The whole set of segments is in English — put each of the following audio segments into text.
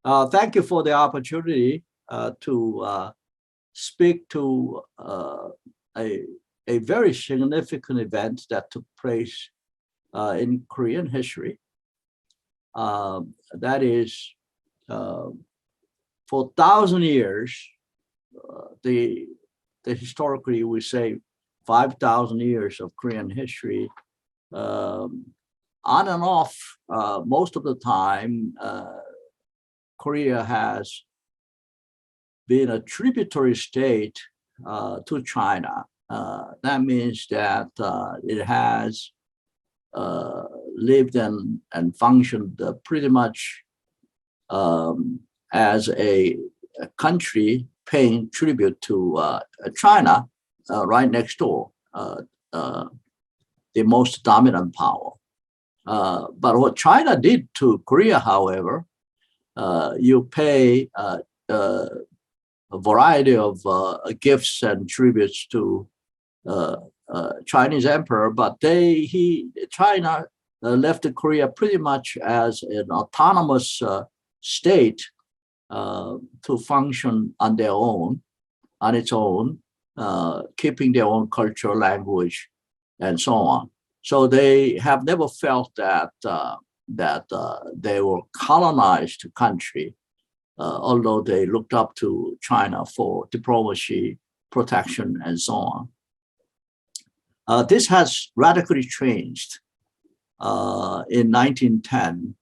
Thank you for the opportunity to speak to a, a very significant event that took place in Korean history. That is, for 1,000 years, the historically we say 5,000 years of Korean history, on and off, most of the time, Korea has been a tributary state to China. That means that it has lived and functioned pretty much as a country paying tribute to China right next door, the most dominant power. But what China did to Korea, however, you pay a variety of gifts and tributes to Chinese emperor, but China left Korea pretty much as an autonomous state to function on its own, keeping their own culture, language, and so on. So they have never felt that they were colonized country, although they looked up to China for diplomacy, protection, and so on. This has radically changed in 1910,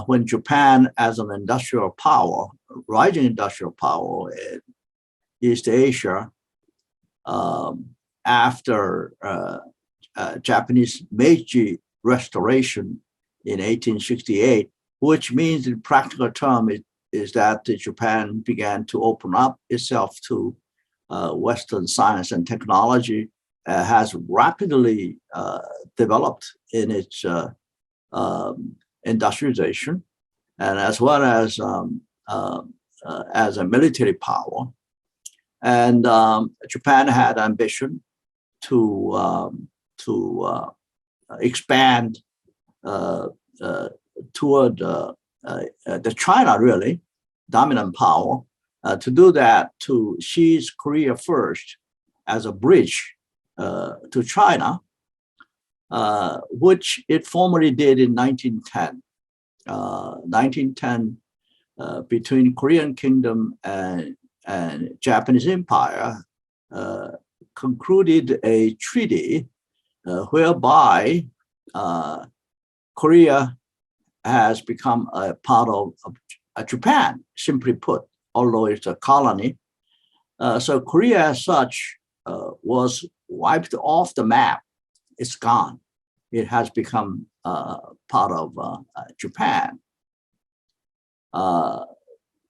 when Japan, as an industrial power, rising industrial power in East Asia, after Japanese Meiji Restoration in 1868, which means in practical terms is that Japan began to open up itself to Western science and technology, has rapidly developed in its industrialization, and as well as a military power. And Japan had ambition to expand toward the China, really, dominant power. To do that, to seize Korea first as a bridge to China, which it formally did in 1910. 1910, between Korean Kingdom and Japanese Empire, concluded a treaty whereby Korea has become a part of Japan, simply put, although it's a colony. So Korea as such was wiped off the map. It's gone. It has become part of Japan.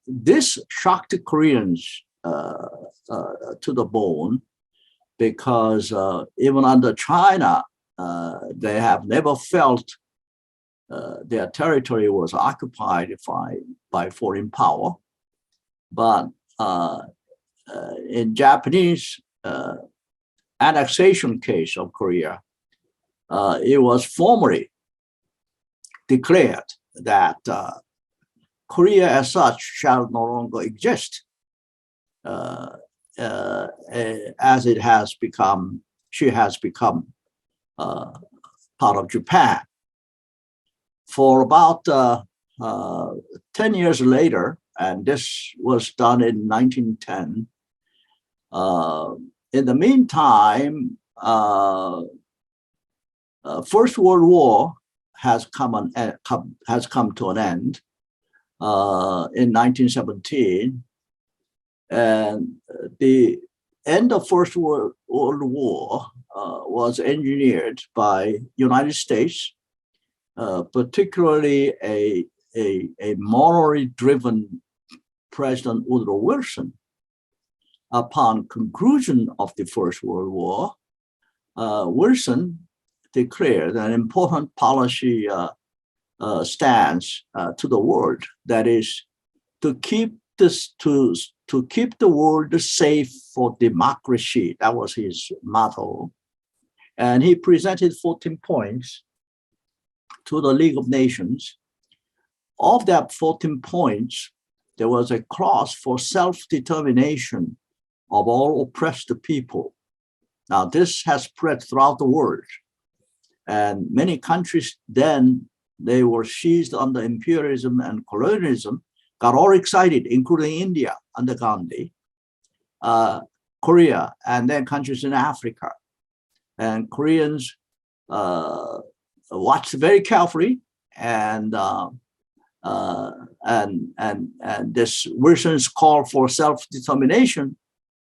This shocked the Koreans to the bone, because even under China, they have never felt their territory was occupied by foreign power. But in Japanese annexation case of Korea, it was formally declared that Korea as such shall no longer exist, as it has become, she has become part of Japan. For about 10 years later, and this was done in 1910, in the meantime, First World War has come to an end in 1917, and the end of First World War was engineered by United States, particularly a morally driven President Woodrow Wilson. Upon conclusion of the First World War, Wilson declared an important policy stance to the world, that is, to keep the world safe for democracy. That was his motto. And he presented 14 points to the League of Nations, of that 14 points, there was a clause for self-determination of all oppressed people. Now, this has spread throughout the world. And many countries then, they were seized under imperialism and colonialism, got all excited, including India under Gandhi, Korea, and then countries in Africa. And Koreans watched very carefully, and this Wilson's call for self-determination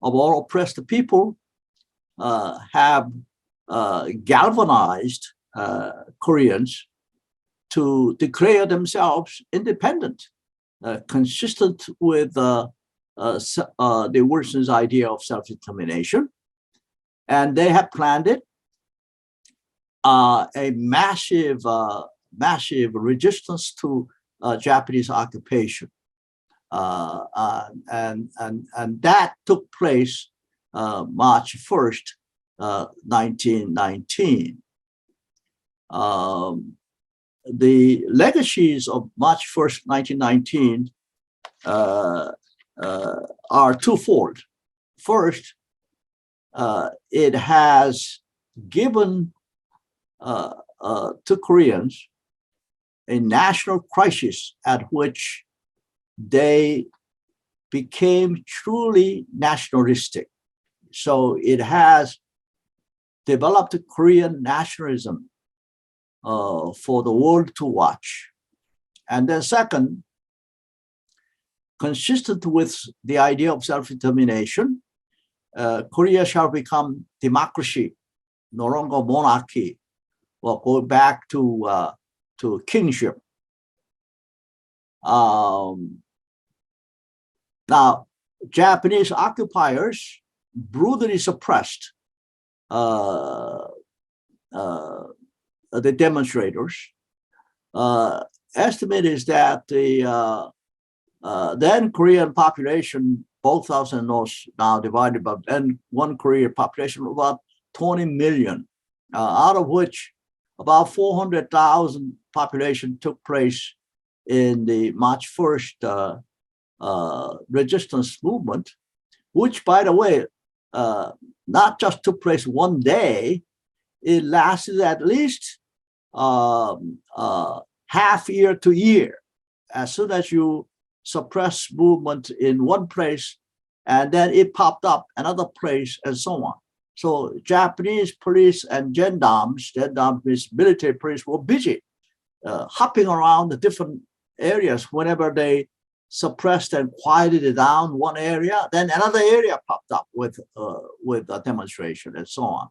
of all oppressed people have galvanized Koreans to declare themselves independent, consistent with the Wilson's idea of self-determination. And they have planned it a massive resistance to Japanese occupation. And that took place March 1st, 1919. The legacies of March 1st, 1919 are twofold. First, it has given to Koreans a national crisis at which they became truly nationalistic. So it has developed Korean nationalism for the world to watch. And then second, consistent with the idea of self-determination, Korea shall become democracy, no longer monarchy, or go back to kingship. Now, Japanese occupiers brutally suppressed the demonstrators. Estimate is that the then Korean population, both south and north now divided, but then one Korean population of about 20 million, out of which about 400,000 population took place in the March 1st resistance movement, which, by the way, not just took place one day, it lasted at least half year to year. As soon as you suppress movement in one place, and then it popped up another place, and so on. So Japanese police and gendarmes means military police, were busy hopping around the different areas. Whenever they suppressed and quieted it down one area, then another area popped up with a demonstration and so on.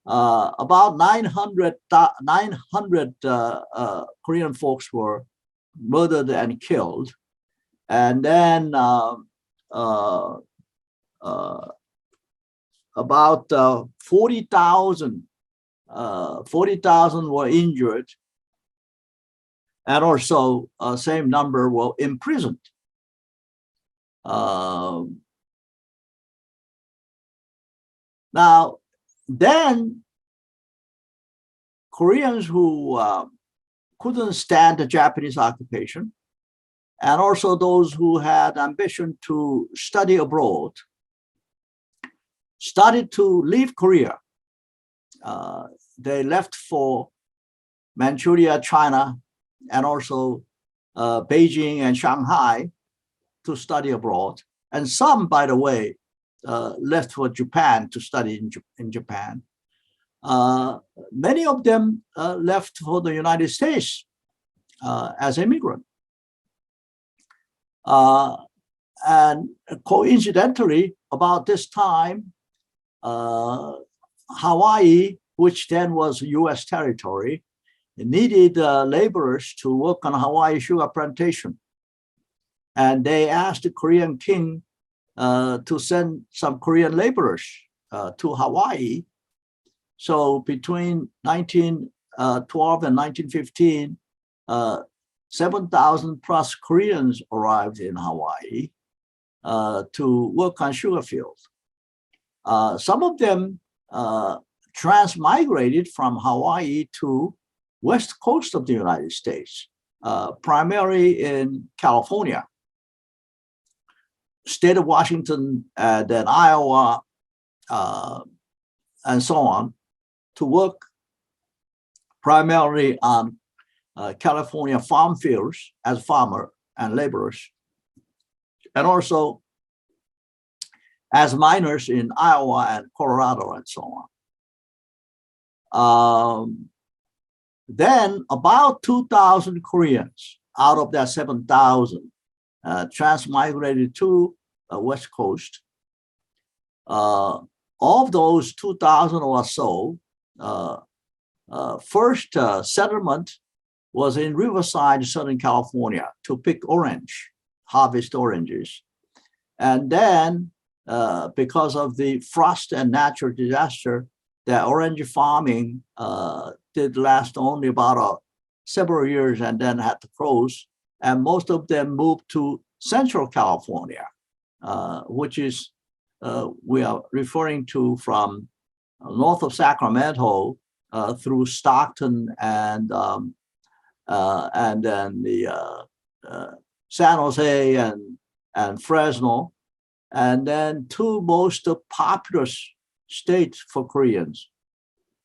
About 900 Korean folks were murdered and killed. And then about 40,000 were injured, and also same number were imprisoned. Now, then Koreans who couldn't stand the Japanese occupation, and also those who had ambition to study abroad, started to leave Korea. They left for Manchuria, China, and also Beijing and Shanghai to study abroad. And some, by the way, left for Japan to study in Japan. Many of them left for the United States as immigrants. And coincidentally, about this time, Hawaii, which then was US territory, needed laborers to work on Hawaii sugar plantation. And they asked the Korean king to send some Korean laborers to Hawaii. So between 1912 and 1915, 7,000 plus Koreans arrived in Hawaii to work on sugar fields. Some of them transmigrated from Hawaii to west coast of the United States. primarily in California, state of Washington, then Iowa, and so on, to work primarily on California farm fields as farmer and laborers, and also as miners in Iowa and Colorado and so on. Then about 2,000 Koreans out of that 7,000 transmigrated to the West Coast. Of those 2,000 or so, first settlement was in Riverside, Southern California, to pick orange, harvest oranges. And then because of the frost and natural disaster, the orange farming did last only about several years and then had to close. And most of them moved to Central California, which is, we are referring to from north of Sacramento through Stockton and then the San Jose and Fresno, and then two most populous states for Koreans,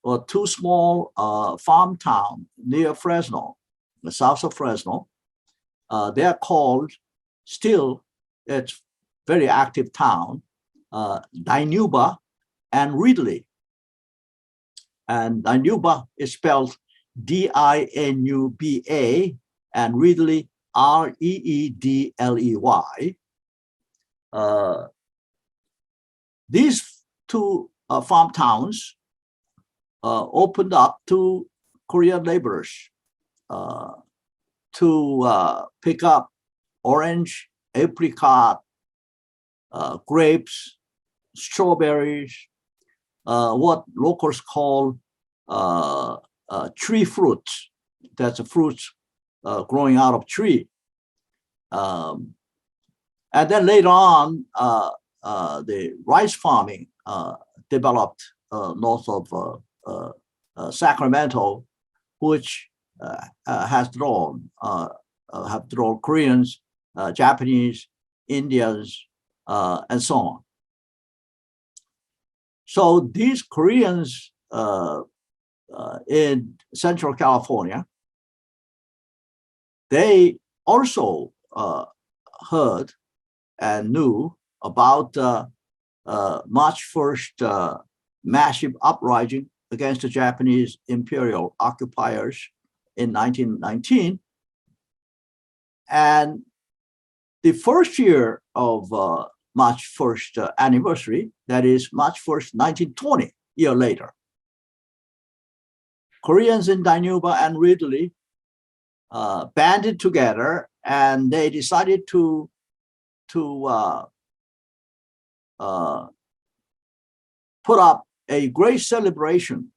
or two small farm towns near Fresno, the south of Fresno. They are called, still, it's very active town, Dinuba and Ridley. And Dinuba is spelled D-I-N-U-B-A, and Ridley, R-E-E-D-L-E-Y. These two farm towns opened up to Korean laborers to pick up orange, apricot, grapes, strawberries, what locals call tree fruits. That's a fruit growing out of tree. And then later on, the rice farming developed north of Sacramento, which have drawn Koreans, Japanese, Indians, and so on. So these Koreans in Central California, they also heard and knew about March 1st massive uprising against the Japanese imperial occupiers in 1919. And the first year of March 1st anniversary, that is March 1st, 1920, a year later, Koreans in Dinuba and Ridley banded together, and they decided to put up a great celebration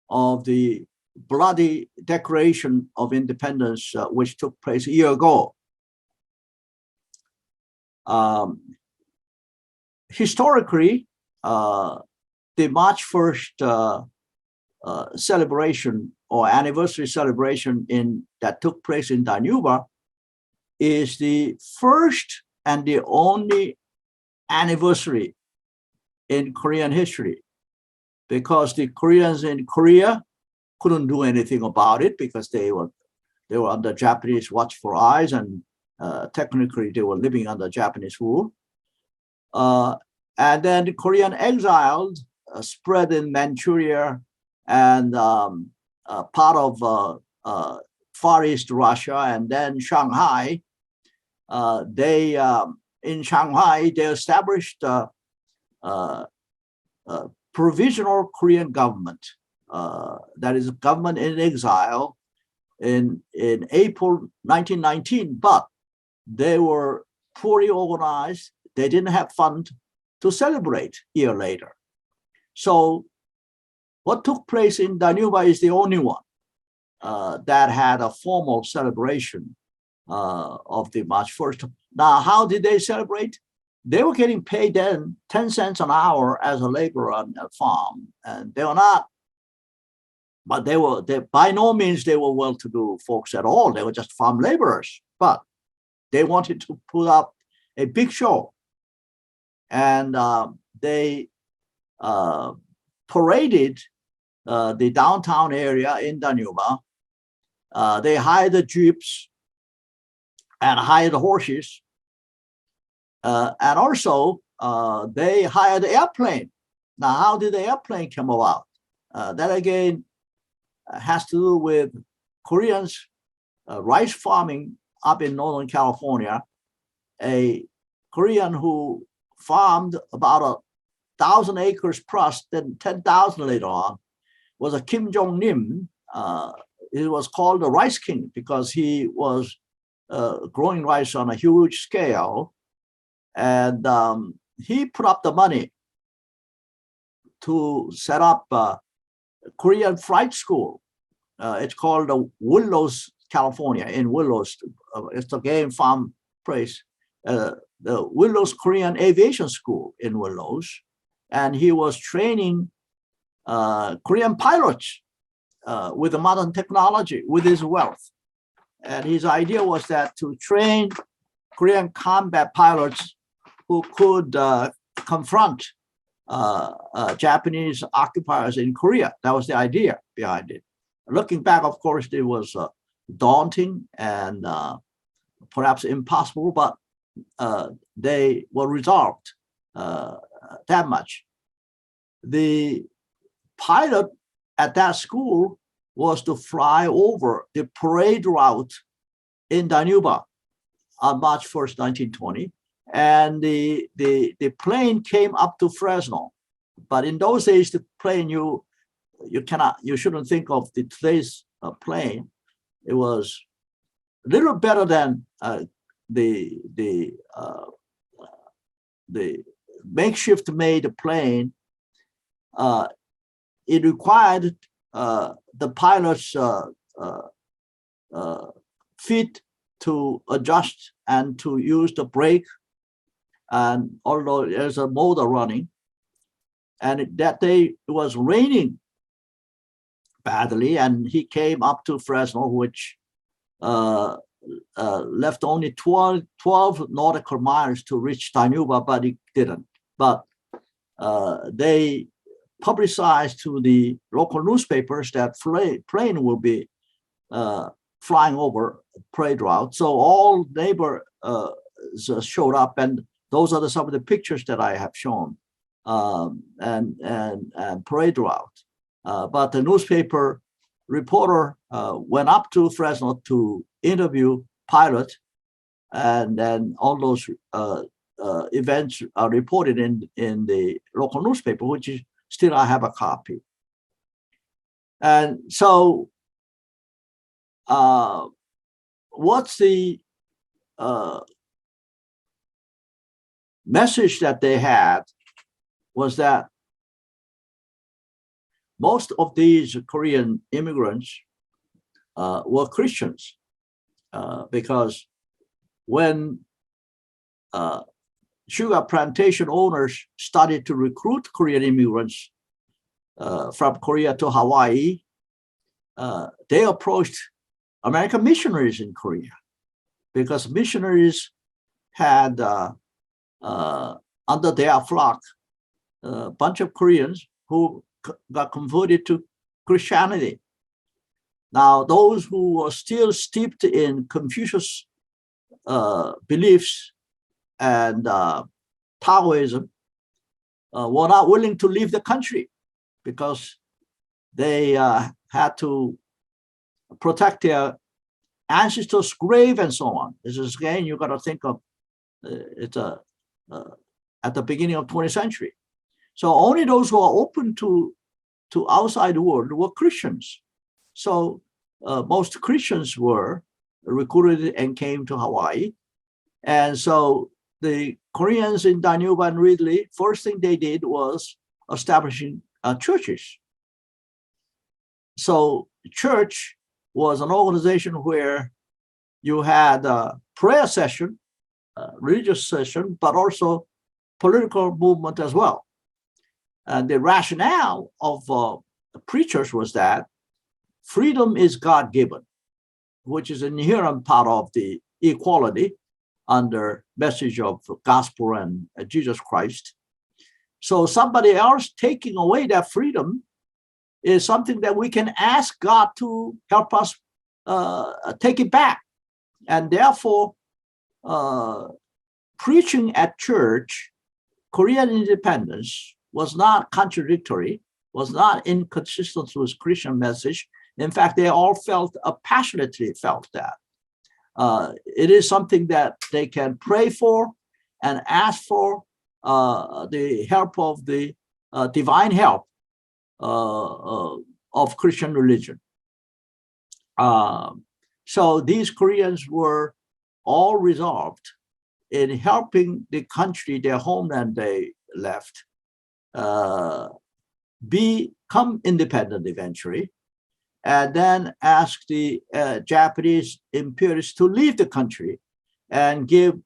of the bloody Declaration of Independence, which took place a year ago. Historically, the March 1st celebration or anniversary celebration that took place in Dinuba is the first and the only anniversary in Korean history, because the Koreans in Korea couldn't do anything about it because they were under Japanese watchful eyes, and technically they were living under Japanese rule. And then the Korean exiled spread in Manchuria and part of Far East Russia, and then Shanghai. In Shanghai, they established a provisional Korean government, that is a government in exile in April 1919, but they were poorly organized. They didn't have funds to celebrate a year later. So what took place in Dinuba is the only one that had a formal celebration of the March 1st. Now, how did they celebrate? They were getting paid then 10 cents an hour as a laborer on a farm, and they were not but they by no means they were well-to-do folks at all. They were just farm laborers, but they wanted to put up a big show, and they paraded the downtown area in Danuba. They hired the jeeps and hired horses, and also they hired the airplane. Now, how did the airplane come about? That again has to do with Koreans' rice farming up in Northern California. A Korean who farmed about 1,000 acres plus, then 10,000 later on, was a Kim Jong-nim. He was called the Rice King because he was growing rice on a huge scale. And he put up the money to set up a Korean flight school. It's called the Willows, California, in Willows. It's a game farm place. The Willows Korean Aviation School in Willows. And he was training Korean pilots with the modern technology, with his wealth. And his idea was that to train Korean combat pilots who could confront Japanese occupiers in Korea. That was the idea behind it. Looking back, of course, it was daunting and perhaps impossible, but they were resolved that much. The pilot at that school was to fly over the parade route in Danuba on March 1st, 1920. And the plane came up to Fresno. But in those days, the plane, you shouldn't think of today's plane. It was a little better than the makeshift made plane. It required the pilot's feet to adjust and to use the brake. And although there's a motor running, and that day it was raining badly, and he came up to Fresno, which left only 12 nautical miles to reach Danuba, but it didn't. But they publicized to the local newspapers that plane will be flying over parade route. So all neighbors showed up, and those are some of the pictures that I have shown, and parade route. But the newspaper reporter went up to Fresno to interview pilot, and then all those events are reported in the local newspaper, which is still I have a copy. And so what's the message that they had was that most of these Korean immigrants were Christians, because when sugar plantation owners started to recruit Korean immigrants from Korea to Hawaii, they approached American missionaries in Korea, because missionaries had under their flock a bunch of Koreans who got converted to Christianity. Now, those who were still steeped in Confucius beliefs and Taoism were not willing to leave the country because they had to protect their ancestors' grave and so on. This is, again, you got to think of it's at the beginning of 20th century. So only those who are open to outside the world were Christians. So most Christians were recruited and came to Hawaii. And so the Koreans in Danuba and Ridley, first thing they did was establishing churches. So church was an organization where you had a prayer session, religious session, but also political movement as well. And the rationale of the preachers was that freedom is God-given, which is an inherent part of the equality under message of the gospel and Jesus Christ. So somebody else taking away that freedom is something that we can ask God to help us take it back. And therefore, preaching at church, Korean independence was not contradictory, was not inconsistent with Christian message. In fact, they all passionately felt that. It is something that they can pray for and ask for the help of the divine help of Christian religion. So these Koreans were all resolved in helping the country, their homeland they left, become independent eventually, and then ask the Japanese imperialists to leave the country and give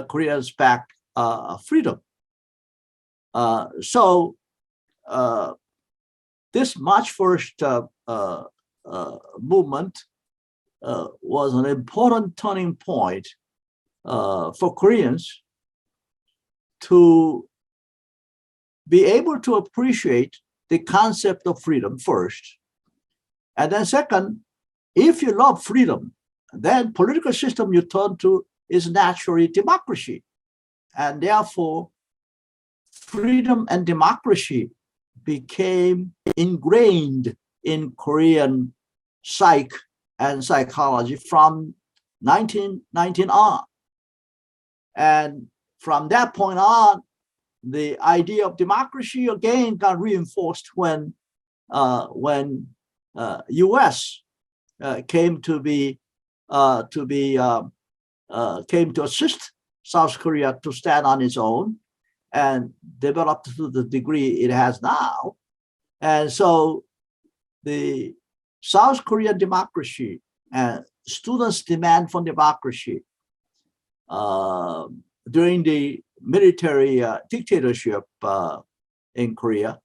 Koreans back freedom. So this March 1st movement was an important turning point for Koreans to be able to appreciate the concept of freedom first. And then second, if you love freedom, then political system you turn to is naturally democracy. And therefore, freedom and democracy became ingrained in Korean psyche and psychology from 1919 on. And from that point on, the idea of democracy again got reinforced when U.S. Came to assist South Korea to stand on its own and developed to the degree it has now. And so the South Korean democracy and students' demand for democracy during the military dictatorship in Korea,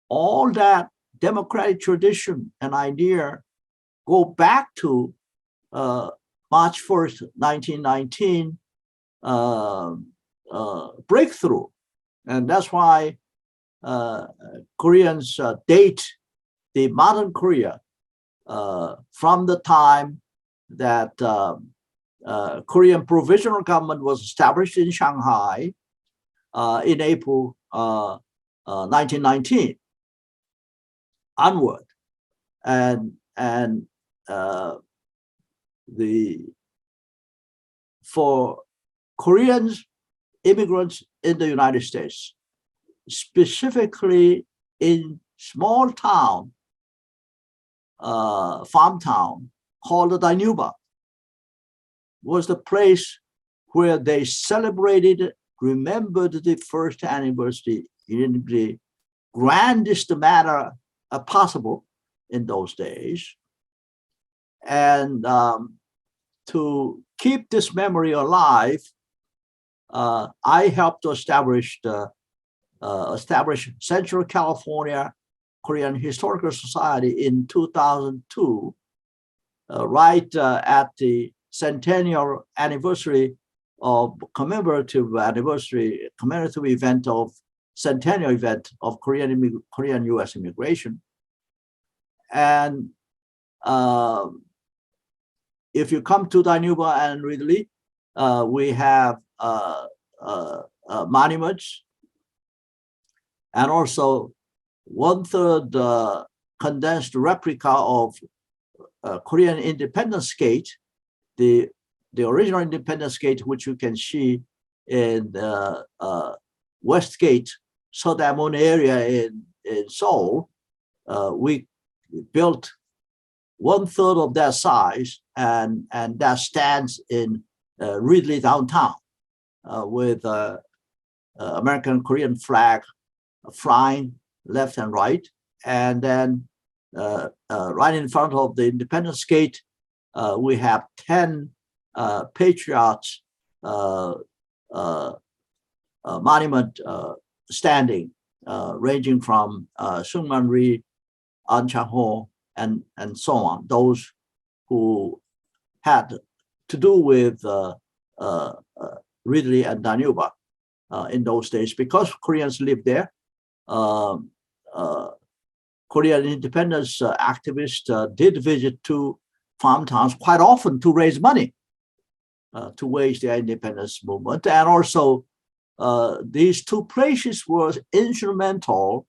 all that democratic tradition and idea go back to March 1st, 1919 breakthrough. And that's why Koreans date the modern Korea from the time that Korean provisional government was established in Shanghai in April 1919 onward. And for Koreans immigrants in the United States, specifically in small town, farm town called Danuba, was the place where they celebrated, remembered the first anniversary in the grandest manner possible in those days. And to keep this memory alive, I helped to establish Central California Korean Historical Society in 2002, right at the centennial anniversary of commemorative event of centennial event of Korean U.S. immigration. And if you come to Danuba and Ridley, we have monuments, and also 1/3 condensed replica of Korean Independence Gate, the original Independence Gate, which you can see in Westgate, Sodamon area in Seoul. We built 1/3 of that size, and that stands in Ridley downtown with American Korean flag flying left and right. And then right in front of the Independence Gate, we have 10 patriots monument standing, ranging from Sungman Rhee, An Chang-ho, and so on, those who had to do with Ridley and Danube in those days, because Koreans lived there. Korean independence activists did visit to farm towns quite often to raise money to wage their independence movement. And also, these two places were instrumental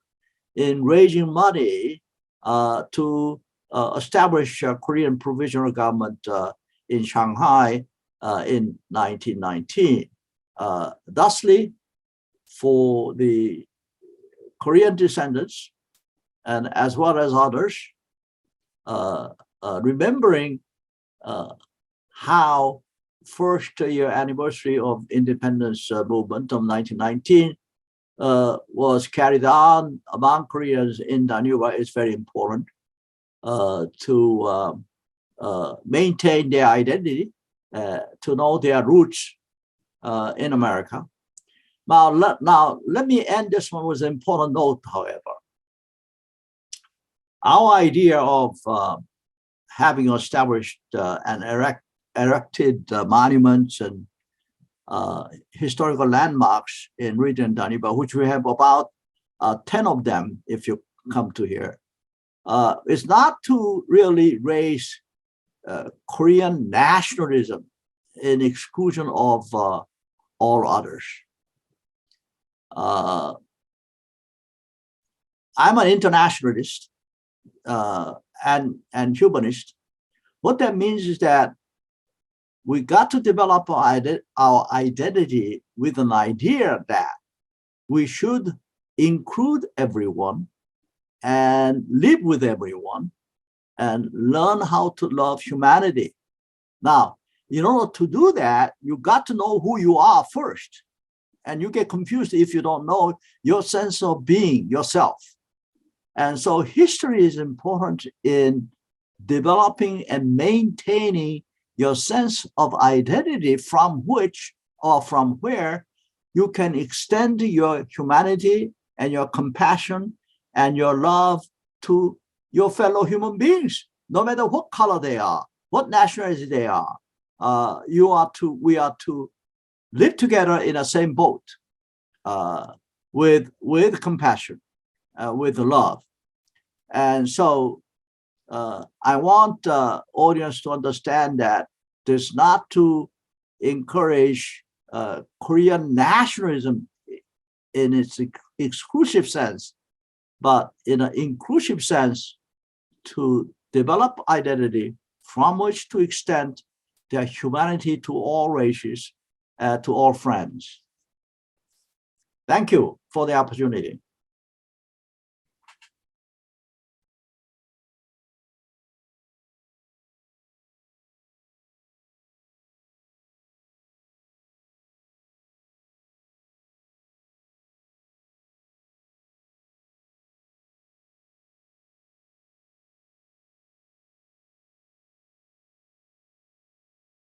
in raising money to establish a Korean provisional government in Shanghai in 1919. Thusly, for the Korean descendants, and as well as others, remembering how first year anniversary of independence movement of 1919 was carried on among Koreans in Danube is very important to maintain their identity, to know their roots in America. Now, let me end this one with an important note, however. Our idea of having established and erected monuments and historical landmarks in region Danube, which we have about 10 of them if you come to here, is not to really raise Korean nationalism in exclusion of all others. I'm an internationalist and humanist. What that means is that we got to develop our identity with an idea that we should include everyone and live with everyone and learn how to love humanity. Now, in order to do that, you got to know who you are first. And you get confused if you don't know your sense of being yourself. And so history is important in developing and maintaining your sense of identity, from which or from where you can extend your humanity and your compassion and your love to your fellow human beings, no matter what color they are, what nationality they are. We are to live together in the same boat with compassion, with love. And so I want the audience to understand that this not to encourage Korean nationalism in its exclusive sense, but in an inclusive sense to develop identity from which to extend their humanity to all races, to all friends. Thank you for the opportunity.